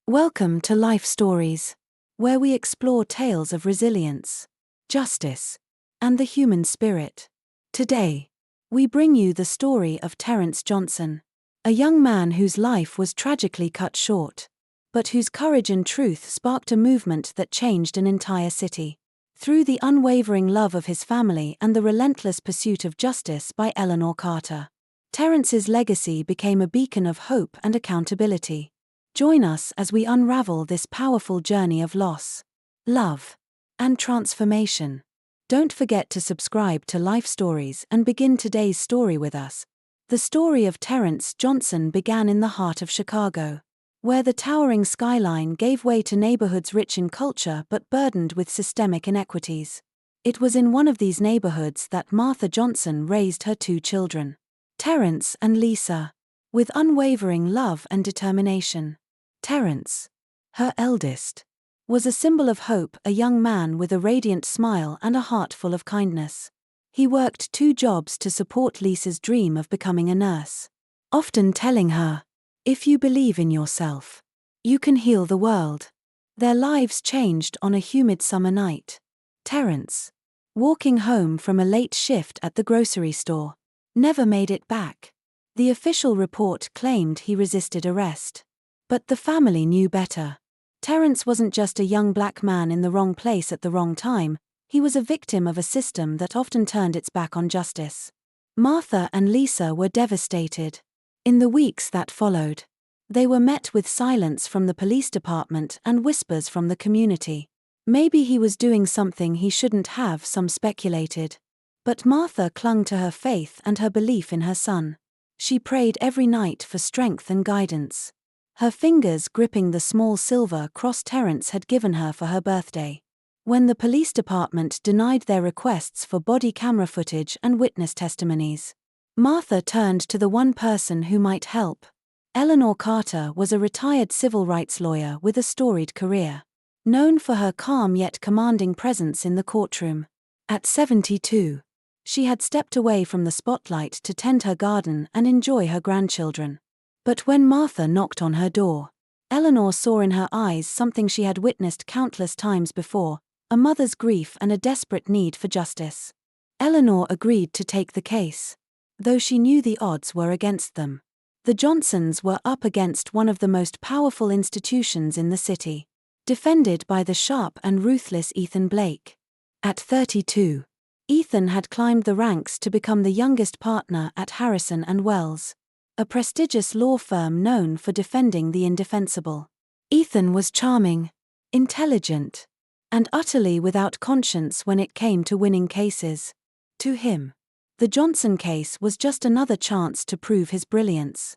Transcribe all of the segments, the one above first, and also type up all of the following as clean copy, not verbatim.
Welcome to Life Stories, where we explore tales of resilience, justice, and the human spirit. Today, we bring you the story of Terence Johnson, a young man whose life was tragically cut short, but whose courage and truth sparked a movement that changed an entire city. Through the unwavering love of his family and the relentless pursuit of justice by Eleanor Carter, Terence's legacy became a beacon of hope and accountability. Join us as we unravel this powerful journey of loss, love, and transformation. Don't forget to subscribe to Life Stories and begin today's story with us. The story of Terence Johnson began in the heart of Chicago, where the towering skyline gave way to neighborhoods rich in culture but burdened with systemic inequities. It was in one of these neighborhoods that Martha Johnson raised her two children, Terence and Lisa, with unwavering love and determination. Terence, her eldest, was a symbol of hope, a young man with a radiant smile and a heart full of kindness. He worked 2 jobs to support Lisa's dream of becoming a nurse, often telling her, "If you believe in yourself, you can heal the world." Their lives changed on a humid summer night. Terence, walking home from a late shift at the grocery store, never made it back. The official report claimed he resisted arrest. But the family knew better. Terence wasn't just a young black man in the wrong place at the wrong time, he was a victim of a system that often turned its back on justice. Martha and Lisa were devastated. In the weeks that followed, they were met with silence from the police department and whispers from the community. Maybe he was doing something he shouldn't have, some speculated. But Martha clung to her faith and her belief in her son. She prayed every night for strength and guidance, her fingers gripping the small silver cross Terence had given her for her birthday. When the police department denied their requests for body camera footage and witness testimonies, Martha turned to the one person who might help. Eleanor Carter was a retired civil rights lawyer with a storied career, known for her calm yet commanding presence in the courtroom. At 72, she had stepped away from the spotlight to tend her garden and enjoy her grandchildren. But when Martha knocked on her door, Eleanor saw in her eyes something she had witnessed countless times before, a mother's grief and a desperate need for justice. Eleanor agreed to take the case, though she knew the odds were against them. The Johnsons were up against one of the most powerful institutions in the city, defended by the sharp and ruthless Ethan Blake. At 32, Ethan had climbed the ranks to become the youngest partner at Harrison and Wells, a prestigious law firm known for defending the indefensible. Ethan was charming, intelligent, and utterly without conscience when it came to winning cases. To him, the Johnson case was just another chance to prove his brilliance,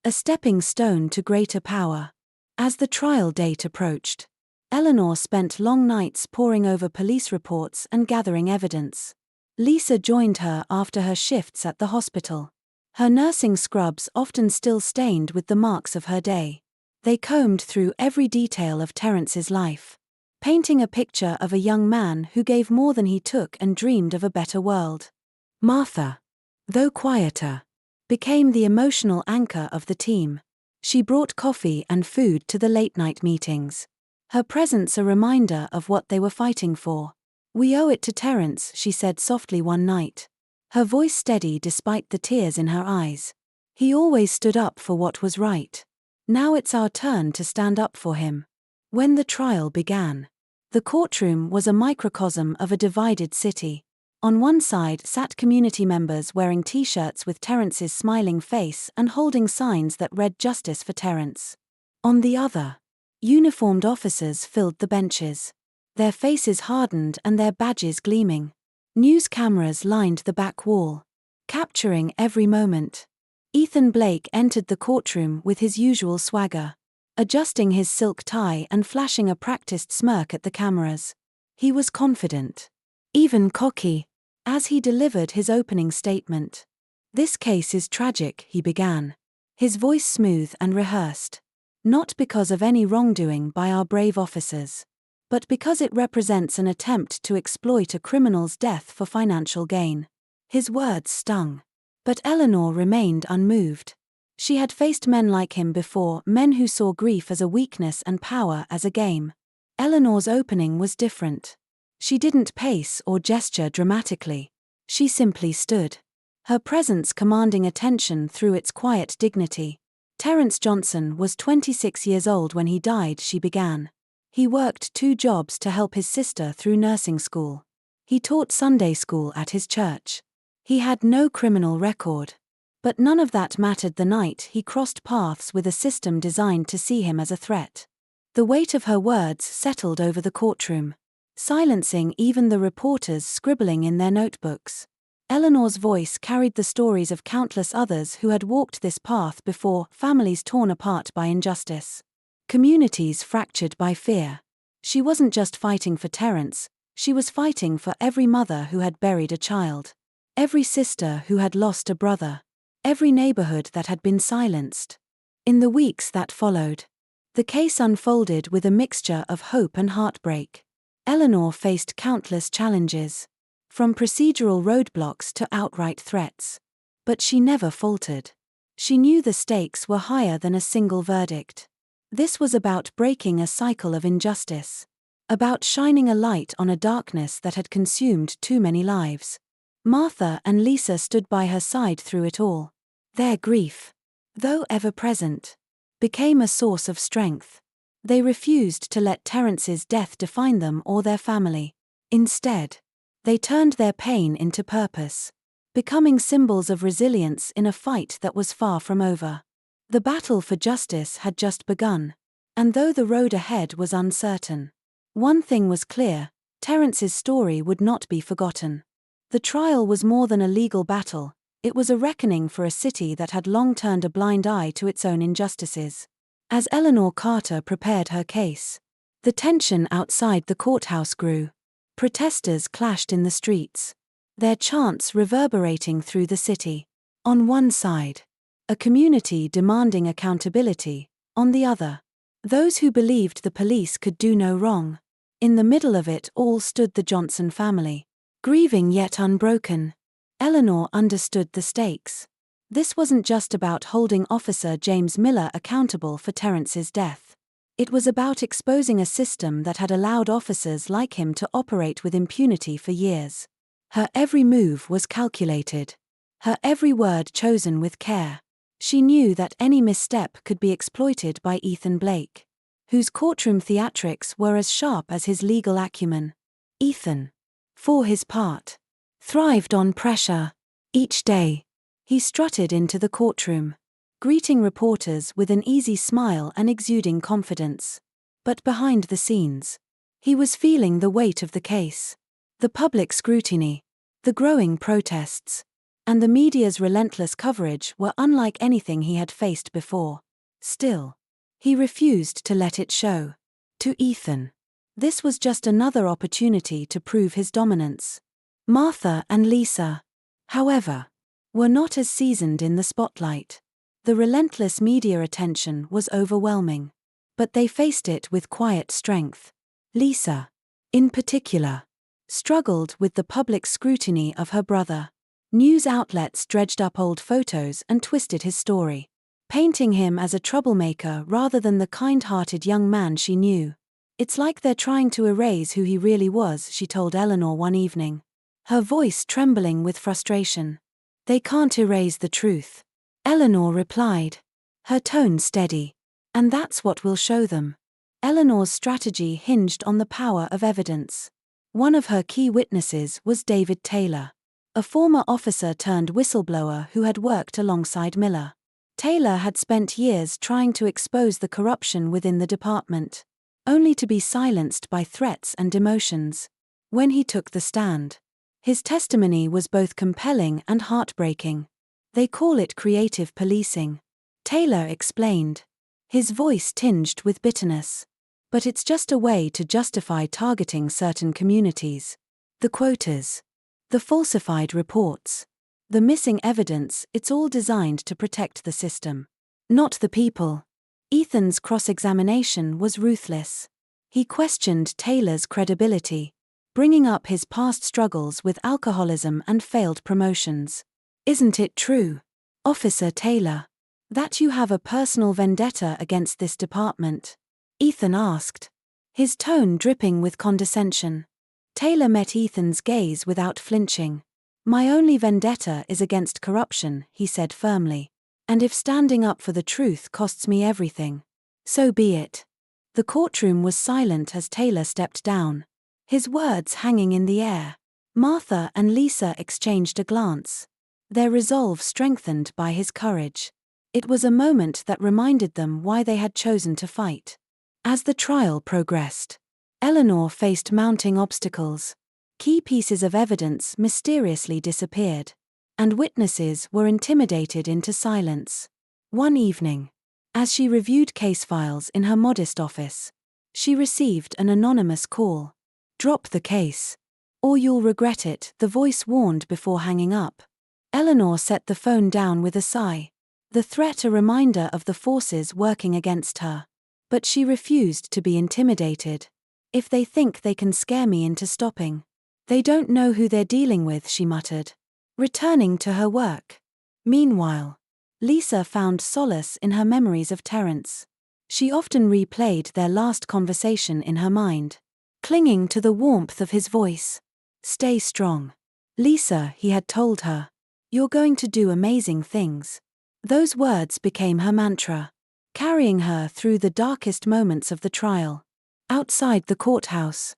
a stepping stone to greater power. As the trial date approached, Eleanor spent long nights poring over police reports and gathering evidence. Lisa joined her after her shifts at the hospital, her nursing scrubs often still stained with the marks of her day. They combed through every detail of Terence's life, painting a picture of a young man who gave more than he took and dreamed of a better world. Martha, though quieter, became the emotional anchor of the team. She brought coffee and food to the late-night meetings, her presence a reminder of what they were fighting for. "We owe it to Terence," she said softly one night, her voice steady despite the tears in her eyes. "He always stood up for what was right. Now it's our turn to stand up for him." When the trial began, the courtroom was a microcosm of a divided city. On one side sat community members wearing T-shirts with Terence's smiling face and holding signs that read "Justice for Terence." On the other, uniformed officers filled the benches, their faces hardened and their badges gleaming. News cameras lined the back wall, capturing every moment. Ethan Blake entered the courtroom with his usual swagger, adjusting his silk tie and flashing a practiced smirk at the cameras. He was confident, even cocky, as he delivered his opening statement. "This case is tragic," he began, his voice smooth and rehearsed. "Not because of any wrongdoing by our brave officers, but because it represents an attempt to exploit a criminal's death for financial gain." His words stung, but Eleanor remained unmoved. She had faced men like him before, men who saw grief as a weakness and power as a game. Eleanor's opening was different. She didn't pace or gesture dramatically. She simply stood. Her presence commanding attention through its quiet dignity. Terence Johnson was 26 years old when he died, she began. He worked 2 jobs to help his sister through nursing school. He taught Sunday school at his church. He had no criminal record. But none of that mattered the night he crossed paths with a system designed to see him as a threat. The weight of her words settled over the courtroom, silencing even the reporters scribbling in their notebooks. Eleanor's voice carried the stories of countless others who had walked this path before, families torn apart by injustice, communities fractured by fear. She wasn't just fighting for Terence, she was fighting for every mother who had buried a child, every sister who had lost a brother, every neighborhood that had been silenced. In the weeks that followed, the case unfolded with a mixture of hope and heartbreak. Eleanor faced countless challenges, from procedural roadblocks to outright threats. But she never faltered. She knew the stakes were higher than a single verdict. This was about breaking a cycle of injustice, about shining a light on a darkness that had consumed too many lives. Martha and Lisa stood by her side through it all. Their grief, though ever present, became a source of strength. They refused to let Terence's death define them or their family. Instead, they turned their pain into purpose, becoming symbols of resilience in a fight that was far from over. The battle for justice had just begun, and though the road ahead was uncertain, one thing was clear: Terence's story would not be forgotten. The trial was more than a legal battle, it was a reckoning for a city that had long turned a blind eye to its own injustices. As Eleanor Carter prepared her case, the tension outside the courthouse grew. Protesters clashed in the streets, their chants reverberating through the city. On one side, a community demanding accountability; on the other, those who believed the police could do no wrong. In the middle of it all stood the Johnson family, grieving yet unbroken. Eleanor understood the stakes. This wasn't just about holding Officer James Miller accountable for Terence's death. It was about exposing a system that had allowed officers like him to operate with impunity for years. Her every move was calculated, her every word chosen with care. She knew that any misstep could be exploited by Ethan Blake, whose courtroom theatrics were as sharp as his legal acumen. Ethan, for his part, thrived on pressure. Each day, he strutted into the courtroom, greeting reporters with an easy smile and exuding confidence. But behind the scenes, he was feeling the weight of the case. The public scrutiny, the growing protests, and the media's relentless coverage were unlike anything he had faced before. Still, he refused to let it show. To Ethan, this was just another opportunity to prove his dominance. Martha and Lisa, however, were not as seasoned in the spotlight. The relentless media attention was overwhelming, but they faced it with quiet strength. Lisa, in particular, struggled with the public scrutiny of her brother. News outlets dredged up old photos and twisted his story, painting him as a troublemaker rather than the kind-hearted young man she knew. "It's like they're trying to erase who he really was," she told Eleanor one evening, her voice trembling with frustration. "They can't erase the truth," Eleanor replied, her tone steady. "And that's what we'll show them." Eleanor's strategy hinged on the power of evidence. One of her key witnesses was David Taylor, a former officer turned whistleblower who had worked alongside Miller. Taylor had spent years trying to expose the corruption within the department, only to be silenced by threats and demotions. When he took the stand, his testimony was both compelling and heartbreaking. "They call it creative policing," Taylor explained, his voice tinged with bitterness. "But it's just a way to justify targeting certain communities. The quotas, the falsified reports, the missing evidence, it's all designed to protect the system, not the people." Ethan's cross-examination was ruthless. He questioned Taylor's credibility, bringing up his past struggles with alcoholism and failed promotions. "Isn't it true, Officer Taylor? That you have a personal vendetta against this department? Ethan asked, his tone dripping with condescension. Taylor met Ethan's gaze without flinching. My only vendetta is against corruption, he said firmly. And if standing up for the truth costs me everything, so be it. The courtroom was silent as Taylor stepped down, his words hanging in the air. Martha and Lisa exchanged a glance, their resolve strengthened by his courage. It was a moment that reminded them why they had chosen to fight. As the trial progressed, Eleanor faced mounting obstacles. Key pieces of evidence mysteriously disappeared, and witnesses were intimidated into silence. One evening, as she reviewed case files in her modest office, she received an anonymous call. Drop the case, or you'll regret it, the voice warned before hanging up. Eleanor set the phone down with a sigh, the threat a reminder of the forces working against her. But she refused to be intimidated. If they think they can scare me into stopping, they don't know who they're dealing with, she muttered, returning to her work. Meanwhile, Lisa found solace in her memories of Terence. She often replayed their last conversation in her mind, clinging to the warmth of his voice. Stay strong, Lisa, he had told her. You're going to do amazing things. Those words became her mantra, carrying her through the darkest moments of the trial. Outside the courthouse,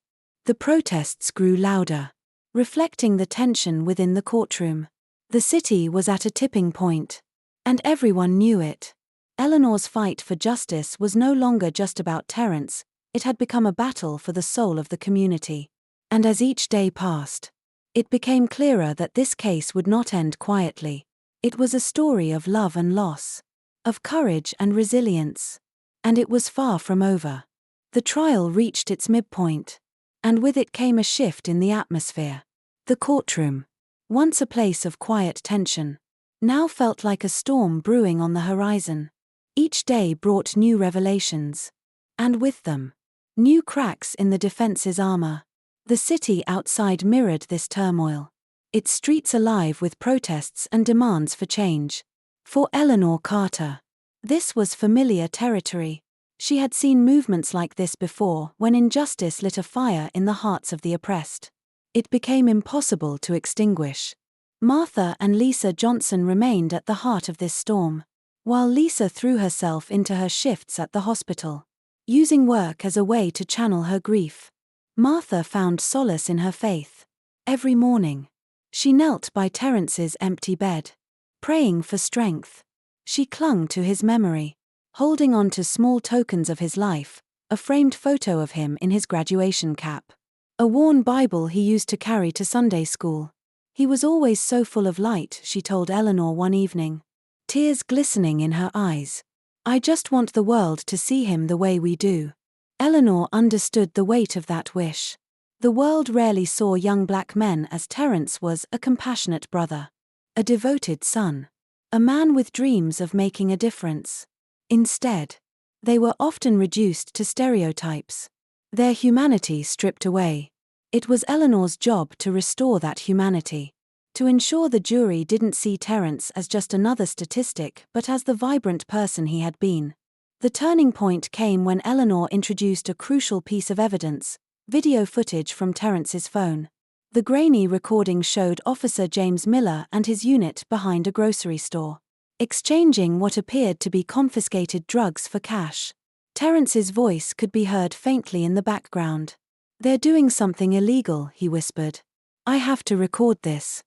the protests grew louder, reflecting the tension within the courtroom. The city was at a tipping point, and everyone knew it. Eleanor's fight for justice was no longer just about Terence, it had become a battle for the soul of the community. And as each day passed, it became clearer that this case would not end quietly. It was a story of love and loss, of courage and resilience. And it was far from over. The trial reached its midpoint, and with it came a shift in the atmosphere. The courtroom, once a place of quiet tension, now felt like a storm brewing on the horizon. Each day brought new revelations, and with them, new cracks in the defense's armor. The city outside mirrored this turmoil, its streets alive with protests and demands for change. For Eleanor Carter, this was familiar territory. She had seen movements like this before when injustice lit a fire in the hearts of the oppressed. It became impossible to extinguish. Martha and Lisa Johnson remained at the heart of this storm, while Lisa threw herself into her shifts at the hospital, using work as a way to channel her grief. Martha found solace in her faith. Every morning, she knelt by Terence's empty bed, praying for strength. She clung to his memory, holding on to small tokens of his life, a framed photo of him in his graduation cap, a worn Bible he used to carry to Sunday school. He was always so full of light, she told Eleanor one evening, tears glistening in her eyes. I just want the world to see him the way we do. Eleanor understood the weight of that wish. The world rarely saw young black men as Terence was, a compassionate brother, a devoted son, a man with dreams of making a difference. Instead, they were often reduced to stereotypes, their humanity stripped away. It was Eleanor's job to restore that humanity, to ensure the jury didn't see Terence as just another statistic but as the vibrant person he had been. The turning point came when Eleanor introduced a crucial piece of evidence, video footage from Terence's phone. The grainy recording showed Officer James Miller and his unit behind a grocery store, exchanging what appeared to be confiscated drugs for cash. Terence's voice could be heard faintly in the background. They're doing something illegal, he whispered. I have to record this.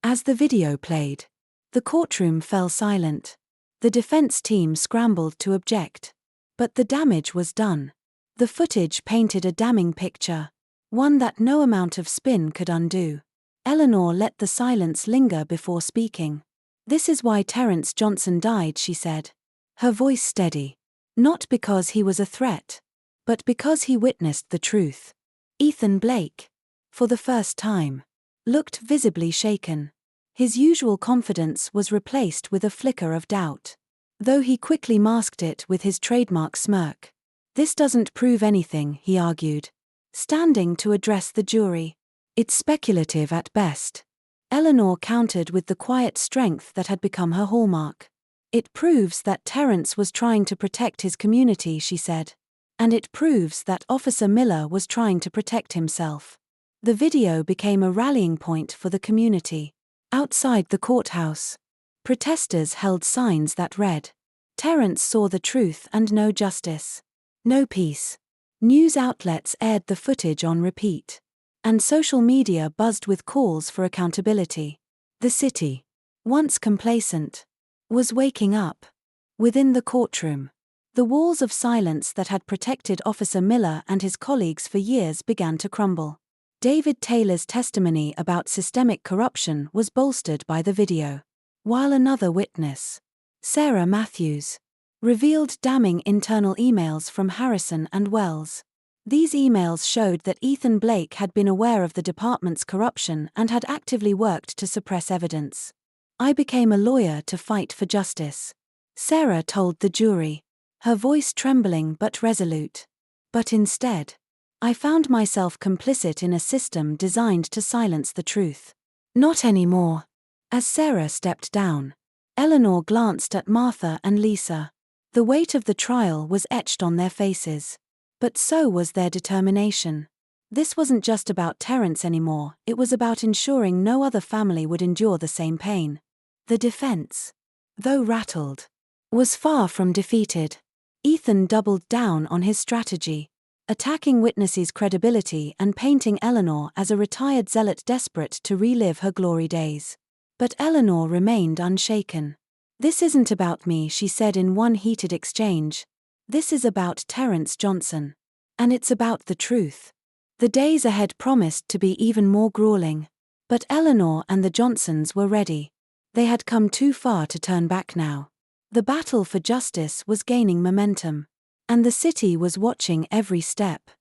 As the video played, the courtroom fell silent. The defense team scrambled to object. But the damage was done. The footage painted a damning picture, one that no amount of spin could undo. Eleanor let the silence linger before speaking. This is why Terence Johnson died, she said, her voice steady. Not because he was a threat, but because he witnessed the truth. Ethan Blake, for the first time, looked visibly shaken. His usual confidence was replaced with a flicker of doubt, though he quickly masked it with his trademark smirk. This doesn't prove anything, he argued, standing to address the jury. It's speculative at best. Eleanor countered with the quiet strength that had become her hallmark. It proves that Terence was trying to protect his community, she said. And it proves that Officer Miller was trying to protect himself. The video became a rallying point for the community. Outside the courthouse, protesters held signs that read, "Terence saw the truth and no justice. No peace." News outlets aired the footage on repeat. And social media buzzed with calls for accountability. The city, once complacent, was waking up. Within the courtroom, the walls of silence that had protected Officer Miller and his colleagues for years began to crumble. David Taylor's testimony about systemic corruption was bolstered by the video. While another witness, Sarah Matthews, revealed damning internal emails from Harrison and Wells. These emails showed that Ethan Blake had been aware of the department's corruption and had actively worked to suppress evidence. "I became a lawyer to fight for justice," Sarah told the jury, her voice trembling but resolute. "But instead, I found myself complicit in a system designed to silence the truth." "Not anymore." As Sarah stepped down, Eleanor glanced at Martha and Lisa. The weight of the trial was etched on their faces. But so was their determination. This wasn't just about Terence anymore, it was about ensuring no other family would endure the same pain. The defense, though rattled, was far from defeated. Ethan doubled down on his strategy, attacking witnesses' credibility and painting Eleanor as a retired zealot desperate to relive her glory days. But Eleanor remained unshaken. "This isn't about me," she said in one heated exchange. "This is about Terence Johnson. And it's about the truth." The days ahead promised to be even more grueling. But Eleanor and the Johnsons were ready. They had come too far to turn back now. The battle for justice was gaining momentum. And the city was watching every step.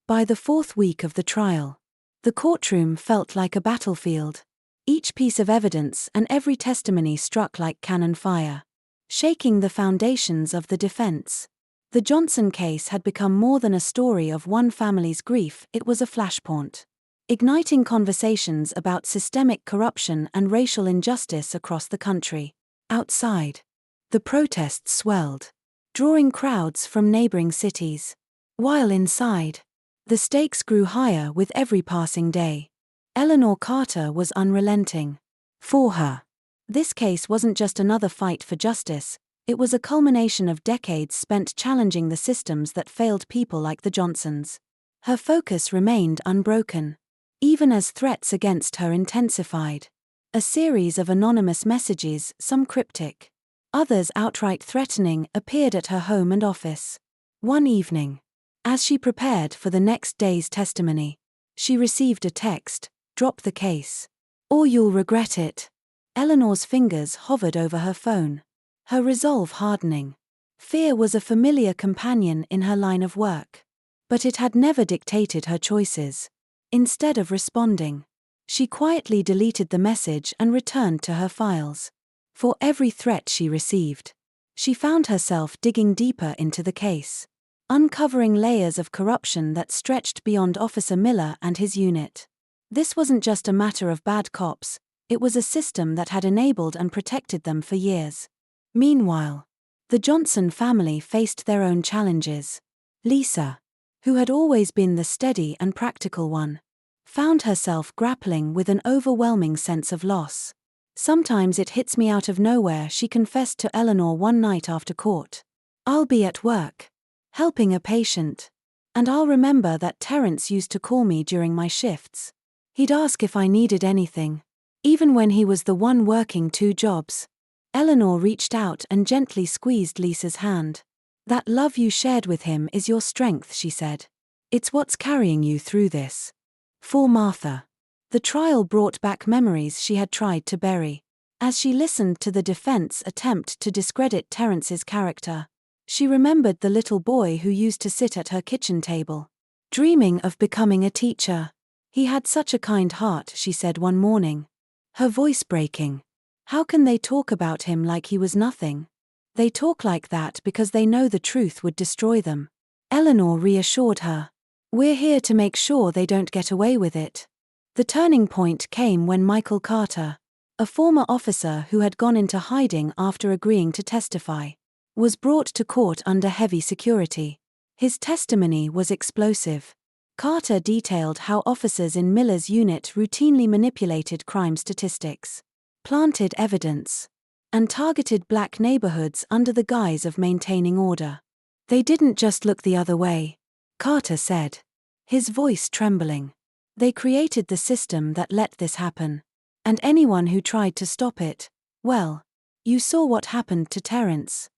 By the fourth week of the trial, the courtroom felt like a battlefield. Each piece of evidence and every testimony struck like cannon fire, shaking the foundations of the defense. The Johnson case had become more than a story of one family's grief, it was a flashpoint, igniting conversations about systemic corruption and racial injustice across the country. Outside, the protests swelled, drawing crowds from neighboring cities. While inside, the stakes grew higher with every passing day. Eleanor Carter was unrelenting. For her, this case wasn't just another fight for justice. It was a culmination of decades spent challenging the systems that failed people like the Johnsons. Her focus remained unbroken, even as threats against her intensified. A series of anonymous messages, some cryptic, others outright threatening, appeared at her home and office. One evening, as she prepared for the next day's testimony, she received a text, "Drop the case, or you'll regret it." Eleanor's fingers hovered over her phone, her resolve hardening. Fear was a familiar companion in her line of work. But it had never dictated her choices. Instead of responding, she quietly deleted the message and returned to her files. For every threat she received, she found herself digging deeper into the case, uncovering layers of corruption that stretched beyond Officer Miller and his unit. This wasn't just a matter of bad cops, it was a system that had enabled and protected them for years. Meanwhile, the Johnson family faced their own challenges. Lisa, who had always been the steady and practical one, found herself grappling with an overwhelming sense of loss. "Sometimes it hits me out of nowhere," she confessed to Eleanor one night after court. "I'll be at work, helping a patient, and I'll remember that Terence used to call me during my shifts. He'd ask if I needed anything, even when he was the one working 2 jobs. Eleanor reached out and gently squeezed Lisa's hand. "That love you shared with him is your strength," she said. "It's what's carrying you through this." For Martha, the trial brought back memories she had tried to bury. As she listened to the defense attempt to discredit Terence's character, she remembered the little boy who used to sit at her kitchen table, dreaming of becoming a teacher. "He had such a kind heart," she said one morning, her voice breaking. "How can they talk about him like he was nothing? They talk like that because they know the truth would destroy them." Eleanor reassured her. "We're here to make sure they don't get away with it." The turning point came when Michael Carter, a former officer who had gone into hiding after agreeing to testify, was brought to court under heavy security. His testimony was explosive. Carter detailed how officers in Miller's unit routinely manipulated crime statistics, planted evidence, and targeted black neighborhoods under the guise of maintaining order. They didn't just look the other way, Carter said, his voice trembling. They created the system that let this happen. And anyone who tried to stop it, well, you saw what happened to Terrence.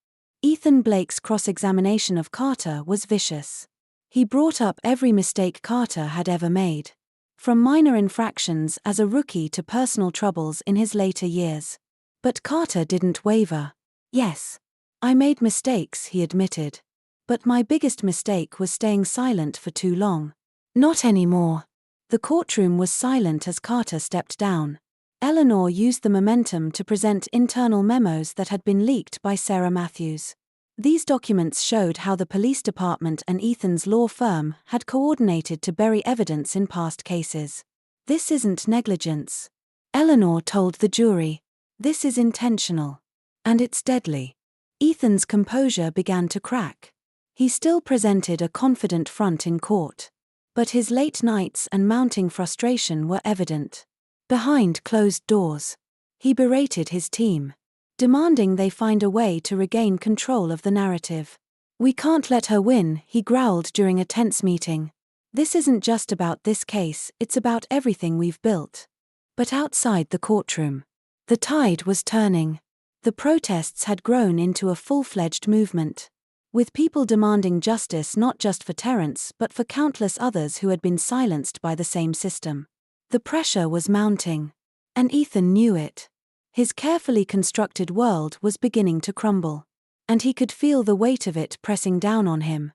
Ethan Blake's cross-examination of Carter was vicious. He brought up every mistake Carter had ever made, from minor infractions as a rookie to personal troubles in his later years. But Carter didn't waver. Yes, I made mistakes, he admitted. But my biggest mistake was staying silent for too long. Not anymore. The courtroom was silent as Carter stepped down. Eleanor used the momentum to present internal memos that had been leaked by Sarah Matthews. These documents showed how the police department and Ethan's law firm had coordinated to bury evidence in past cases. This isn't negligence, Eleanor told the jury. This is intentional. And it's deadly. Ethan's composure began to crack. He still presented a confident front in court. But his late nights and mounting frustration were evident. Behind closed doors, he berated his team, demanding they find a way to regain control of the narrative. We can't let her win, he growled during a tense meeting. This isn't just about this case, it's about everything we've built. But outside the courtroom, the tide was turning. The protests had grown into a full-fledged movement, with people demanding justice not just for Terrence but for countless others who had been silenced by the same system. The pressure was mounting, and Ethan knew it. His carefully constructed world was beginning to crumble, and he could feel the weight of it pressing down on him.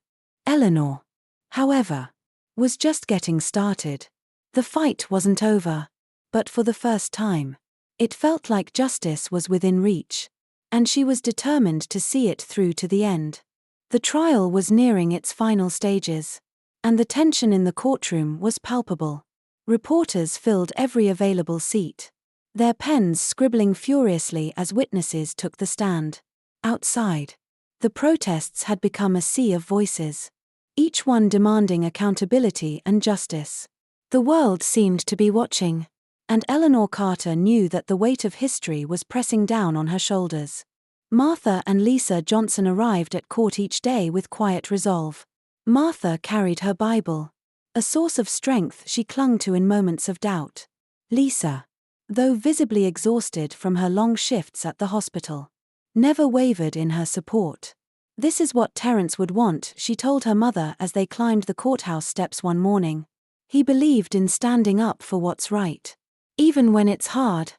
Eleanor, however, was just getting started. The fight wasn't over, but for the first time, it felt like justice was within reach, and she was determined to see it through to the end. The trial was nearing its final stages, and the tension in the courtroom was palpable. Reporters filled every available seat, their pens scribbling furiously as witnesses took the stand. Outside, the protests had become a sea of voices, each one demanding accountability and justice. The world seemed to be watching, and Eleanor Carter knew that the weight of history was pressing down on her shoulders. Martha and Lisa Johnson arrived at court each day with quiet resolve. Martha carried her Bible, a source of strength she clung to in moments of doubt. Lisa, though visibly exhausted from her long shifts at the hospital, never wavered in her support. This is what Terrence would want, she told her mother as they climbed the courthouse steps one morning. He believed in standing up for what's right, even when it's hard.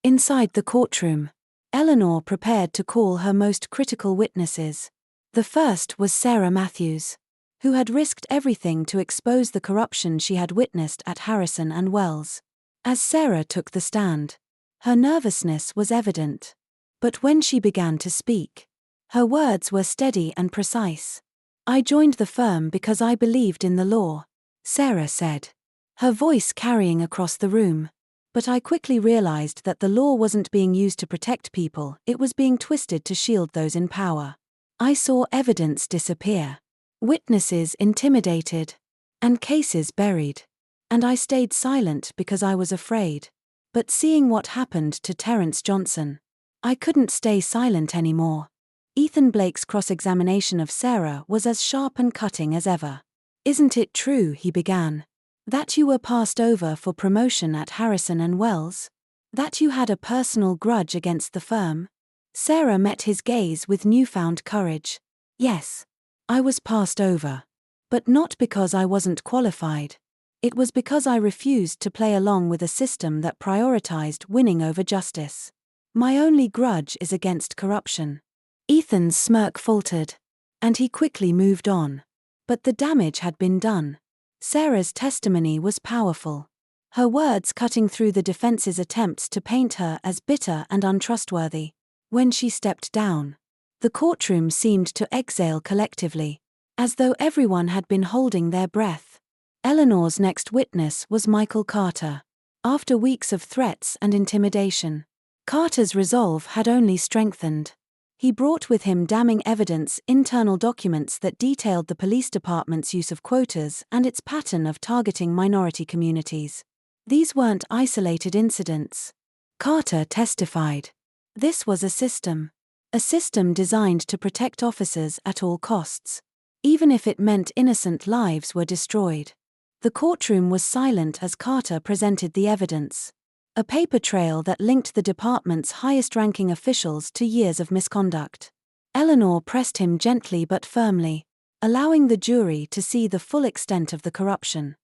Inside the courtroom, Eleanor prepared to call her most critical witnesses. The first was Sarah Matthews, who had risked everything to expose the corruption she had witnessed at Harrison and Wells. As Sarah took the stand, her nervousness was evident. But when she began to speak, her words were steady and precise. I joined the firm because I believed in the law, Sarah said, her voice carrying across the room. But I quickly realized that the law wasn't being used to protect people, it was being twisted to shield those in power. I saw evidence disappear, witnesses intimidated, and cases buried. And I stayed silent because I was afraid. But seeing what happened to Terrence Johnson, I couldn't stay silent anymore. Ethan Blake's cross-examination of Sarah was as sharp and cutting as ever. Isn't it true, he began, that you were passed over for promotion at Harrison and Wells? That you had a personal grudge against the firm? Sarah met his gaze with newfound courage. Yes, I was passed over. But not because I wasn't qualified. It was because I refused to play along with a system that prioritized winning over justice. My only grudge is against corruption. Ethan's smirk faltered, and he quickly moved on. But the damage had been done. Sarah's testimony was powerful, her words cutting through the defense's attempts to paint her as bitter and untrustworthy. When she stepped down, the courtroom seemed to exhale collectively, as though everyone had been holding their breath. Eleanor's next witness was Michael Carter. After weeks of threats and intimidation, Carter's resolve had only strengthened. He brought with him damning evidence, internal documents that detailed the police department's use of quotas and its pattern of targeting minority communities. These weren't isolated incidents. Carter testified. This was a system. A system designed to protect officers at all costs, even if it meant innocent lives were destroyed. The courtroom was silent as Carter presented the evidence. A paper trail that linked the department's highest-ranking officials to years of misconduct. Eleanor pressed him gently but firmly, allowing the jury to see the full extent of the corruption.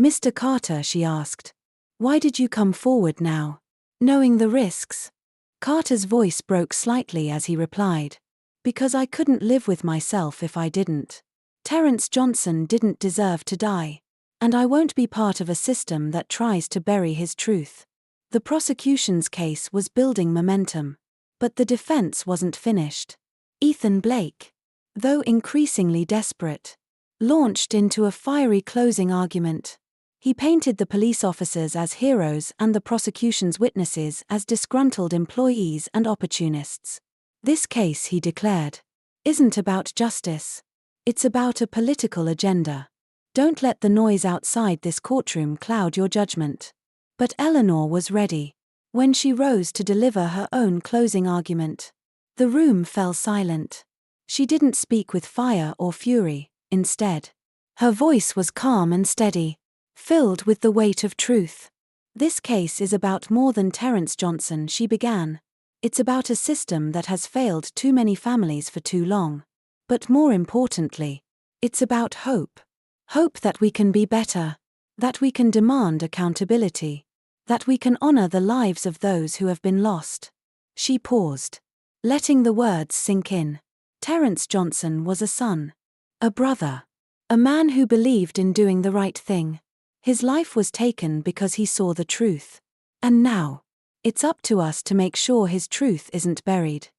"Mr. Carter," she asked, "why did you come forward now? Knowing the risks?" Carter's voice broke slightly as he replied, "Because I couldn't live with myself if I didn't. Terrence Johnson didn't deserve to die. And I won't be part of a system that tries to bury his truth." The prosecution's case was building momentum. But the defense wasn't finished. Ethan Blake, though increasingly desperate, launched into a fiery closing argument. He painted the police officers as heroes and the prosecution's witnesses as disgruntled employees and opportunists. "This case," he declared, "isn't about justice. It's about a political agenda. Don't let the noise outside this courtroom cloud your judgment." But Eleanor was ready. When she rose to deliver her own closing argument, the room fell silent. She didn't speak with fire or fury. Instead, her voice was calm and steady, filled with the weight of truth. "This case is about more than Terrence Johnson," she began. "It's about a system that has failed too many families for too long. But more importantly, it's about hope. Hope that we can be better. That we can demand accountability. That we can honor the lives of those who have been lost." She paused, letting the words sink in. Terrence Johnson was a son. A brother. A man who believed in doing the right thing. His life was taken because he saw the truth. And now, it's up to us to make sure his truth isn't buried.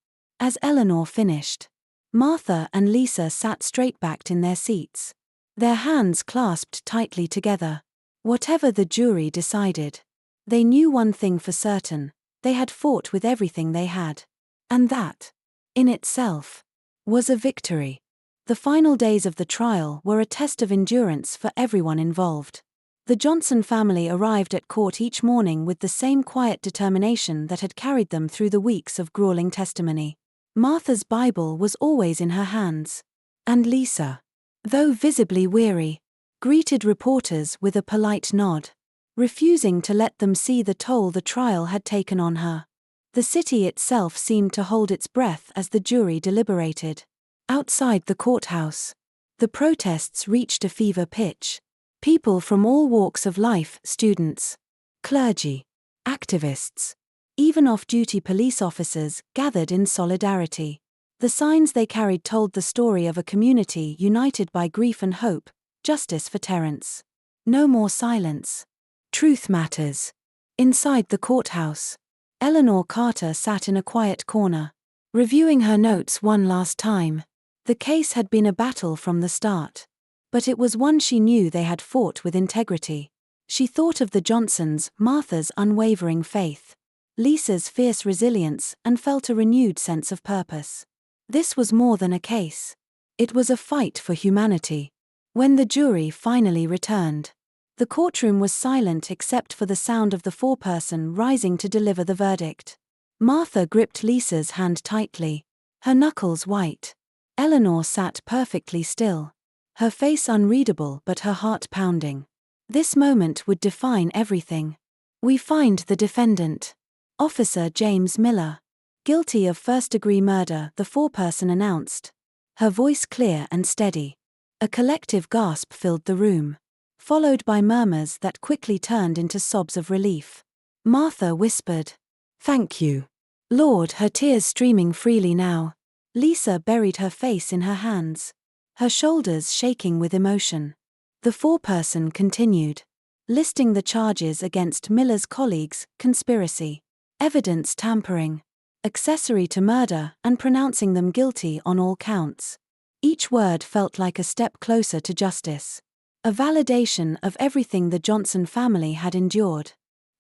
As Eleanor finished, Martha and Lisa sat straight-backed in their seats, their hands clasped tightly together. Whatever the jury decided, they knew one thing for certain: they had fought with everything they had. And that, in itself, was a victory. The final days of the trial were a test of endurance for everyone involved. The Johnson family arrived at court each morning with the same quiet determination that had carried them through the weeks of grueling testimony. Martha's Bible was always in her hands. And Lisa, though visibly weary, greeted reporters with a polite nod, refusing to let them see the toll the trial had taken on her. The city itself seemed to hold its breath as the jury deliberated. Outside the courthouse, the protests reached a fever pitch. People from all walks of life, students, clergy, activists, even off-duty police officers, gathered in solidarity. The signs they carried told the story of a community united by grief and hope. Justice for Terrence. No more silence. Truth matters. Inside the courthouse, Eleanor Carter sat in a quiet corner, reviewing her notes one last time. The case had been a battle from the start, but it was one she knew they had fought with integrity. She thought of the Johnsons, Martha's unwavering faith, Lisa's fierce resilience, and felt a renewed sense of purpose. This was more than a case. It was a fight for humanity. When the jury finally returned, the courtroom was silent except for the sound of the foreperson rising to deliver the verdict. Martha gripped Lisa's hand tightly, her knuckles white. Eleanor sat perfectly still, her face unreadable but her heart pounding. This moment would define everything. "We find the defendant, Officer James Miller, guilty of first-degree murder," the foreperson announced, her voice clear and steady. A collective gasp filled the room, followed by murmurs that quickly turned into sobs of relief. Martha whispered, "Thank you, Lord," her tears streaming freely now. Lisa buried her face in her hands, her shoulders shaking with emotion. The foreperson continued, listing the charges against Miller's colleagues: conspiracy, evidence tampering, accessory to murder, and pronouncing them guilty on all counts. Each word felt like a step closer to justice, a validation of everything the Johnson family had endured.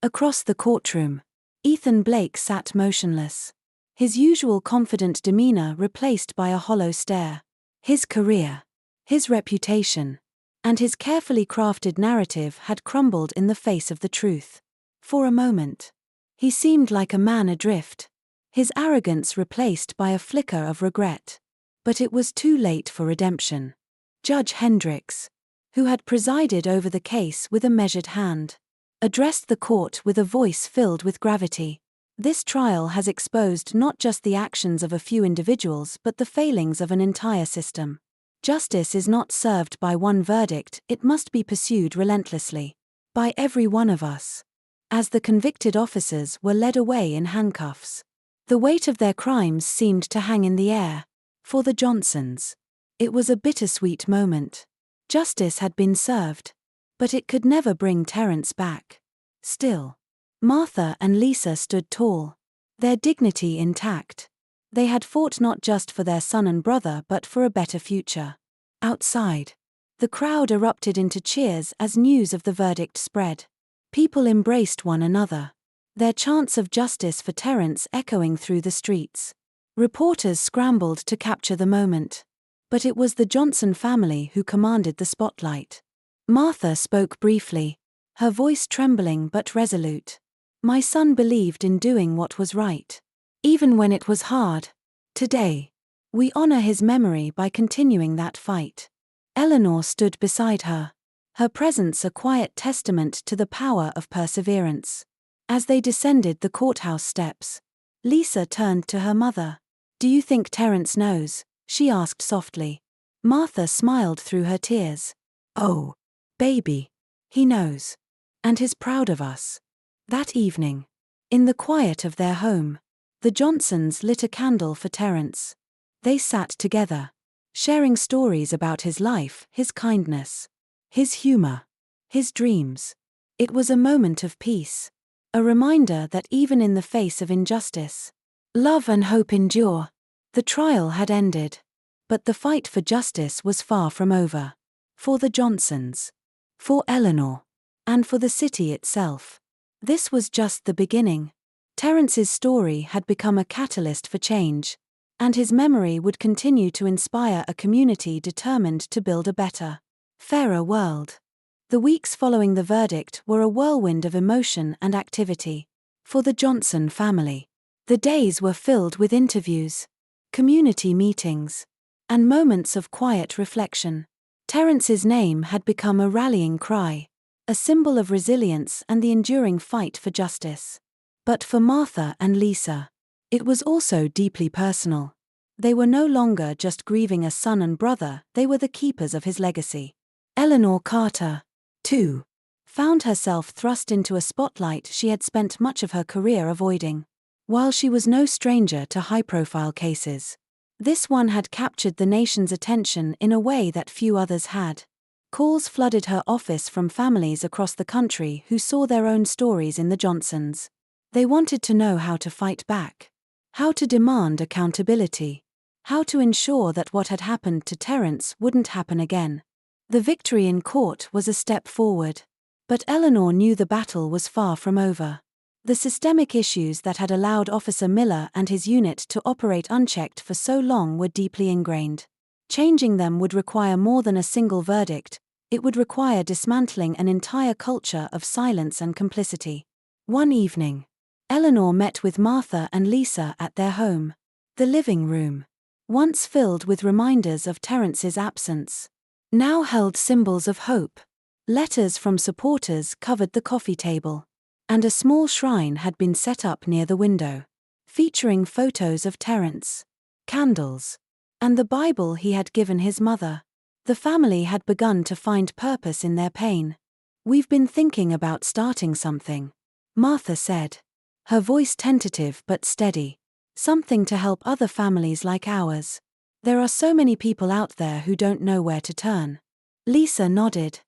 Across the courtroom, Ethan Blake sat motionless. His usual confident demeanor replaced by a hollow stare. His career, his reputation, and his carefully crafted narrative had crumbled in the face of the truth. For a moment, he seemed like a man adrift, his arrogance replaced by a flicker of regret. But it was too late for redemption. Judge Hendricks, who had presided over the case with a measured hand, addressed the court with a voice filled with gravity. This trial has exposed not just the actions of a few individuals but the failings of an entire system. Justice is not served by one verdict, it must be pursued relentlessly. By every one of us. As the convicted officers were led away in handcuffs, the weight of their crimes seemed to hang in the air. For the Johnsons, it was a bittersweet moment. Justice had been served, but it could never bring Terence back. Still, Martha and Lisa stood tall, their dignity intact. They had fought not just for their son and brother but for a better future. Outside, the crowd erupted into cheers as news of the verdict spread. People embraced one another, their chants of justice for Terence echoing through the streets. Reporters scrambled to capture the moment. But it was the Johnson family who commanded the spotlight. Martha spoke briefly, her voice trembling but resolute. "My son believed in doing what was right, even when it was hard. Today, we honor his memory by continuing that fight." Eleanor stood beside her, her presence a quiet testament to the power of perseverance. As they descended the courthouse steps, Lisa turned to her mother. "Do you think Terence knows?" she asked softly. Martha smiled through her tears. "Oh, baby, he knows. And he's proud of us." That evening, in the quiet of their home, the Johnsons lit a candle for Terence. They sat together, sharing stories about his life, his kindness, his humor, his dreams. It was a moment of peace, a reminder that even in the face of injustice, love and hope endure. The trial had ended, but the fight for justice was far from over. For the Johnsons, for Eleanor, and for the city itself. This was just the beginning. Terence's story had become a catalyst for change, and his memory would continue to inspire a community determined to build a better, fairer world. The weeks following the verdict were a whirlwind of emotion and activity. For the Johnson family, the days were filled with interviews, community meetings, and moments of quiet reflection. Terence's name had become a rallying cry, a symbol of resilience and the enduring fight for justice. But for Martha and Lisa, it was also deeply personal. They were no longer just grieving a son and brother, they were the keepers of his legacy. Eleanor Carter, too, found herself thrust into a spotlight she had spent much of her career avoiding. While she was no stranger to high-profile cases, this one had captured the nation's attention in a way that few others had. Calls flooded her office from families across the country who saw their own stories in the Johnsons. They wanted to know how to fight back, how to demand accountability, how to ensure that what had happened to Terence wouldn't happen again. The victory in court was a step forward, but Eleanor knew the battle was far from over. The systemic issues that had allowed Officer Miller and his unit to operate unchecked for so long were deeply ingrained. Changing them would require more than a single verdict, it would require dismantling an entire culture of silence and complicity. One evening, Eleanor met with Martha and Lisa at their home. The living room, once filled with reminders of Terence's absence, now held symbols of hope. Letters from supporters covered the coffee table, and a small shrine had been set up near the window, featuring photos of Terence, candles, and the Bible he had given his mother. The family had begun to find purpose in their pain. "We've been thinking about starting something," Martha said, her voice tentative but steady. "Something to help other families like ours. There are so many people out there who don't know where to turn." Lisa nodded,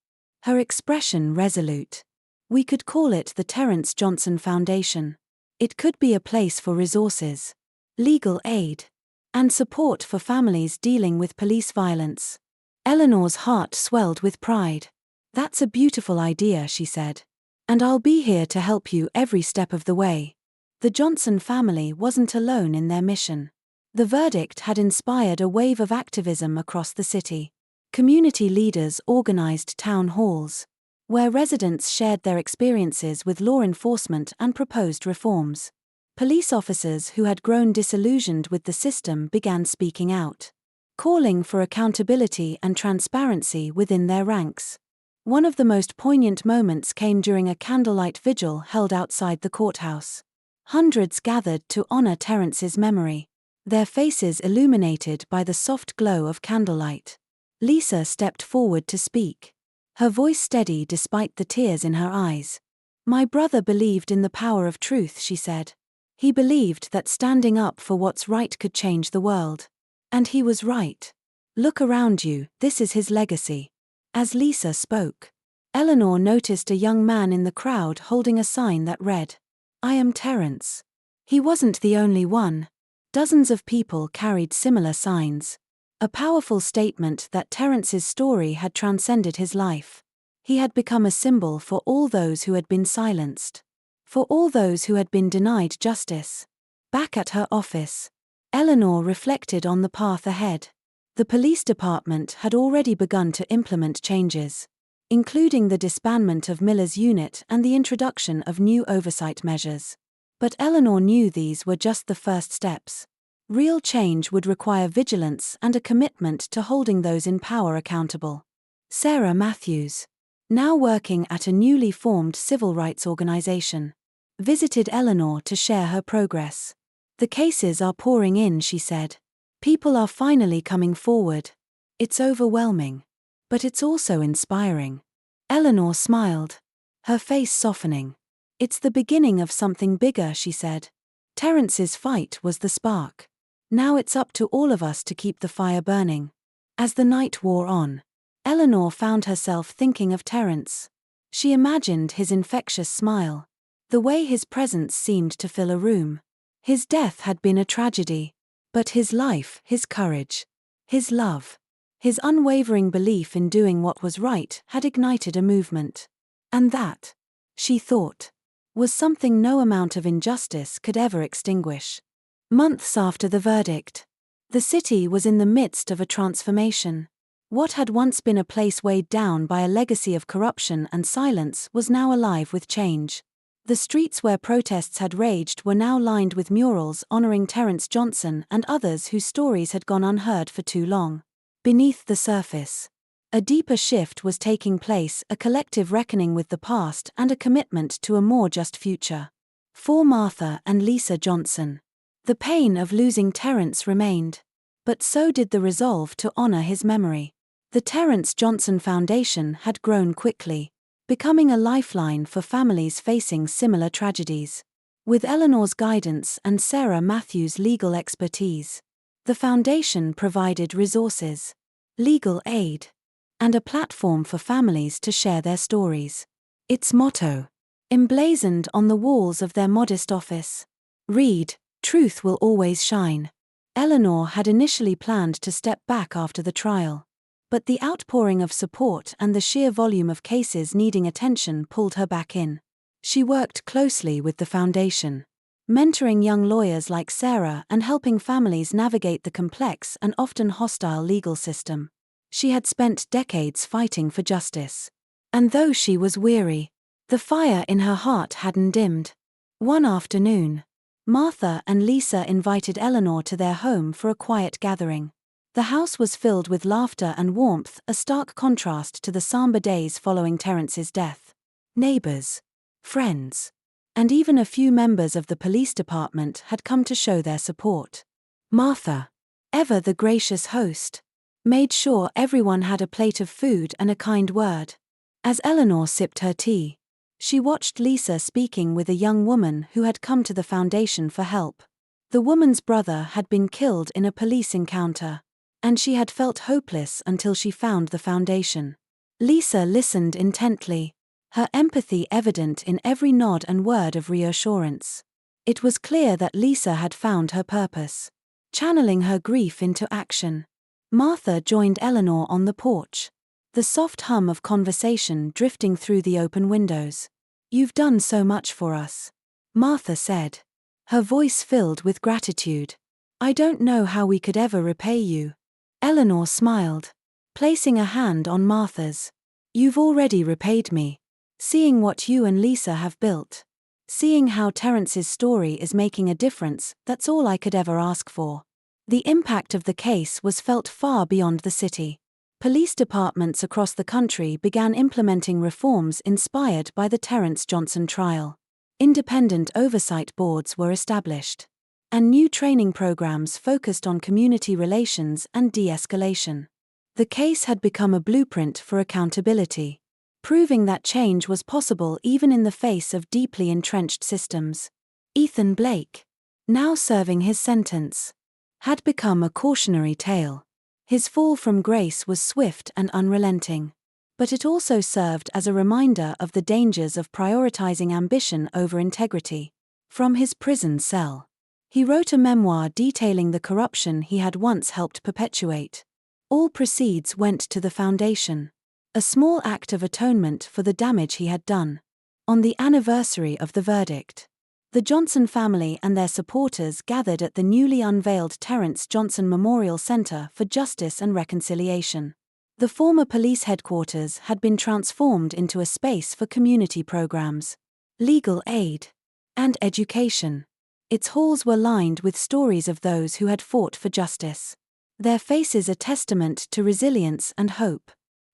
her expression resolute. "We could call it the Terence Johnson Foundation. It could be a place for resources, legal aid, and support for families dealing with police violence." Eleanor's heart swelled with pride. "That's a beautiful idea," she said. "And I'll be here to help you every step of the way." The Johnson family wasn't alone in their mission. The verdict had inspired a wave of activism across the city. Community leaders organized town halls, where residents shared their experiences with law enforcement and proposed reforms. Police officers who had grown disillusioned with the system began speaking out, calling for accountability and transparency within their ranks. One of the most poignant moments came during a candlelight vigil held outside the courthouse. Hundreds gathered to honor Terence's memory, their faces illuminated by the soft glow of candlelight. Lisa stepped forward to speak, her voice steady despite the tears in her eyes. "My brother believed in the power of truth," she said. "He believed that standing up for what's right could change the world. And he was right. Look around you, this is his legacy." As Lisa spoke, Eleanor noticed a young man in the crowd holding a sign that read, "I am Terence." He wasn't the only one. Dozens of people carried similar signs. A powerful statement that Terence's story had transcended his life. He had become a symbol for all those who had been silenced, for all those who had been denied justice. Back at her office, Eleanor reflected on the path ahead. The police department had already begun to implement changes, including the disbandment of Miller's unit and the introduction of new oversight measures. But Eleanor knew these were just the first steps. Real change would require vigilance and a commitment to holding those in power accountable. Sarah Matthews, now working at a newly formed civil rights organization, visited Eleanor to share her progress. "The cases are pouring in," she said. "People are finally coming forward. It's overwhelming. But it's also inspiring." Eleanor smiled, her face softening. "It's the beginning of something bigger," she said. Terence's fight was the spark. Now it's up to all of us to keep the fire burning. As the night wore on, Eleanor found herself thinking of Terence. She imagined his infectious smile, the way his presence seemed to fill a room. His death had been a tragedy, but his life, his courage, his love, his unwavering belief in doing what was right had ignited a movement. And that, she thought, was something no amount of injustice could ever extinguish. Months after the verdict, the city was in the midst of a transformation. What had once been a place weighed down by a legacy of corruption and silence was now alive with change. The streets where protests had raged were now lined with murals honoring Terence Johnson and others whose stories had gone unheard for too long. Beneath the surface, a deeper shift was taking place, a collective reckoning with the past and a commitment to a more just future. For Martha and Lisa Johnson, the pain of losing Terence remained, but so did the resolve to honor his memory. The Terence Johnson Foundation had grown quickly, becoming a lifeline for families facing similar tragedies. With Eleanor's guidance and Sarah Matthews' legal expertise, the foundation provided resources, legal aid, and a platform for families to share their stories. Its motto, emblazoned on the walls of their modest office, read, "Truth will always shine." Eleanor had initially planned to step back after the trial, but the outpouring of support and the sheer volume of cases needing attention pulled her back in. She worked closely with the foundation, mentoring young lawyers like Sarah and helping families navigate the complex and often hostile legal system. She had spent decades fighting for justice. And though she was weary, the fire in her heart hadn't dimmed. One afternoon, Martha and Lisa invited Eleanor to their home for a quiet gathering. The house was filled with laughter and warmth, a stark contrast to the somber days following Terence's death. Neighbors, friends, and even a few members of the police department had come to show their support. Martha, ever the gracious host, made sure everyone had a plate of food and a kind word. As Eleanor sipped her tea, she watched Lisa speaking with a young woman who had come to the foundation for help. The woman's brother had been killed in a police encounter, and she had felt hopeless until she found the foundation. Lisa listened intently, her empathy evident in every nod and word of reassurance. It was clear that Lisa had found her purpose, channeling her grief into action. Martha joined Eleanor on the porch, the soft hum of conversation drifting through the open windows. "You've done so much for us," Martha said. her voice filled with gratitude. "I don't know how we could ever repay you." Eleanor smiled, placing a hand on Martha's. "You've already repaid me. Seeing what you and Lisa have built. Seeing how Terence's story is making a difference, that's all I could ever ask for." The impact of the case was felt far beyond the city. Police departments across the country began implementing reforms inspired by the Terence Johnson trial. Independent oversight boards were established, and new training programs focused on community relations and de-escalation. The case had become a blueprint for accountability, proving that change was possible even in the face of deeply entrenched systems. Ethan Blake, now serving his sentence, had become a cautionary tale. His fall from grace was swift and unrelenting, but it also served as a reminder of the dangers of prioritizing ambition over integrity. From his prison cell, he wrote a memoir detailing the corruption he had once helped perpetuate. All proceeds went to the foundation, a small act of atonement for the damage he had done. On the anniversary of the verdict, the Johnson family and their supporters gathered at the newly unveiled Terence Johnson Memorial Center for Justice and Reconciliation. The former police headquarters had been transformed into a space for community programs, legal aid, and education. Its halls were lined with stories of those who had fought for justice, their faces a testament to resilience and hope.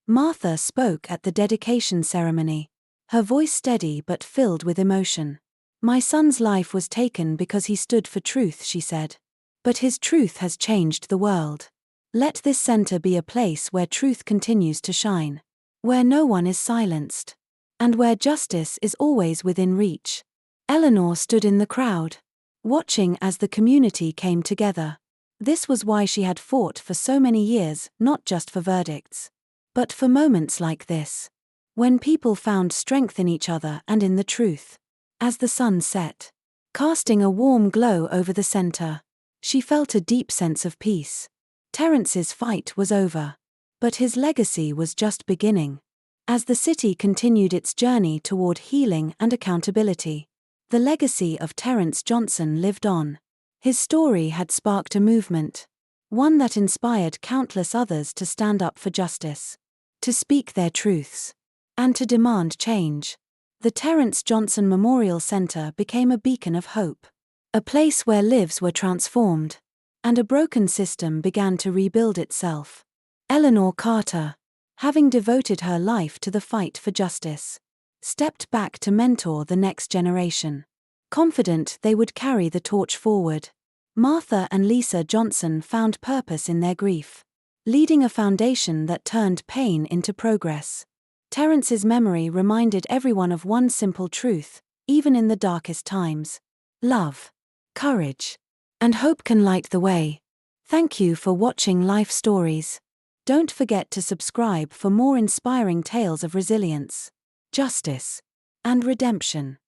Martha spoke at the dedication ceremony, her voice steady but filled with emotion. "My son's life was taken because he stood for truth," she said. "But his truth has changed the world. Let this center be a place where truth continues to shine, where no one is silenced, and where justice is always within reach." Eleanor stood in the crowd, watching as the community came together. This was why she had fought for so many years, not just for verdicts, but for moments like this, when people found strength in each other and in the truth. As the sun set, casting a warm glow over the center, she felt a deep sense of peace. Terence's fight was over, but his legacy was just beginning. As the city continued its journey toward healing and accountability, the legacy of Terence Johnson lived on. His story had sparked a movement, one that inspired countless others to stand up for justice, to speak their truths, and to demand change. The Terence Johnson Memorial Center became a beacon of hope, a place where lives were transformed, and a broken system began to rebuild itself. Eleanor Carter, having devoted her life to the fight for justice, stepped back to mentor the next generation, confident they would carry the torch forward. Martha and Lisa Johnson found purpose in their grief, leading a foundation that turned pain into progress. Terence's memory reminded everyone of one simple truth: even in the darkest times, love, courage, and hope can light the way. Thank you for watching Life Stories. Don't forget to subscribe for more inspiring tales of resilience, justice, and redemption.